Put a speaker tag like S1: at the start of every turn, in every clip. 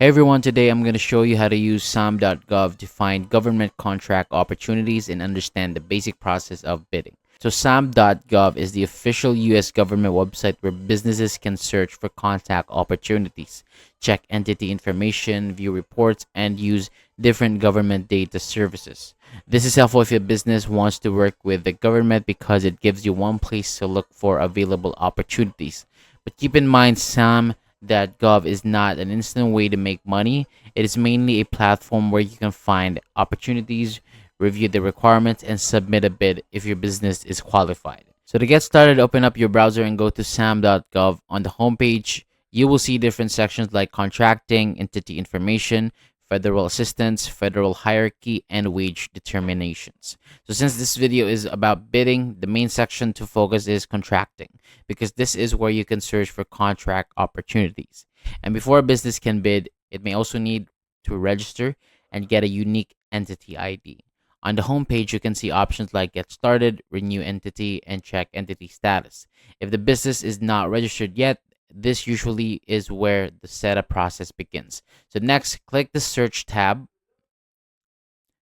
S1: Hey everyone, today I'm going to show you how to use Sam.Gov to find government contract opportunities and understand the basic process of bidding. So Sam.Gov is the official US government website where businesses can search for contract opportunities, check entity information, view reports, and use different government data services. This is helpful if your business wants to work with the government because it gives you one place to look for available opportunities. But keep in mind, Sam.Gov is not an instant way to make money. It is mainly a platform where you can find opportunities, review the requirements, and submit a bid if your business is qualified. So to get started, open up your browser and go to Sam.Gov. On the homepage, you will see different sections like contracting, entity information, federal assistance, federal hierarchy, and wage determinations. So since this video is about bidding, the main section to focus is contracting because this is where you can search for contract opportunities. And before a business can bid, it may also need to register and get a unique entity ID. On the home page, you can see options like Get Started, Renew Entity, and Check Entity Status. If the business is not registered yet, this usually is where the setup process begins. So next, click the Search tab,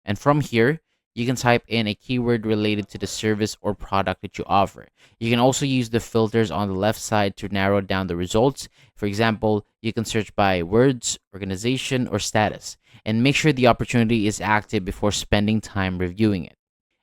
S1: and from here, you can type in a keyword related to the service or product that you offer. You can also use the filters on the left side to narrow down the results. For example, you can search by words, organization, or status, and make sure the opportunity is active before spending time reviewing it.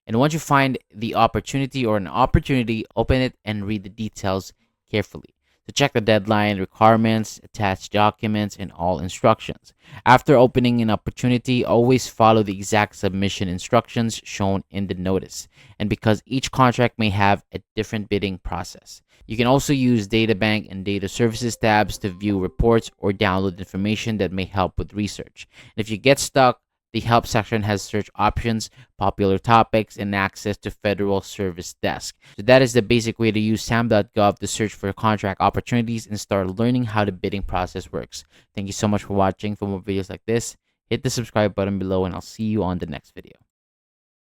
S1: And once you find the opportunity or an opportunity, open it and read the details carefully. So check the deadline, requirements, attached documents, and all instructions. After opening an opportunity, always follow the exact submission instructions shown in the notice. And because each contract may have a different bidding process, you can also use Data Bank and Data Services tabs to view reports or download information that may help with research. And if you get stuck, the help section has search options, popular topics, and access to Federal Service Desk. So that is the basic way to use Sam.Gov to search for contract opportunities and start learning how the bidding process works. Thank you so much for watching. For more videos like this, hit the subscribe button below and I'll see you on the next video.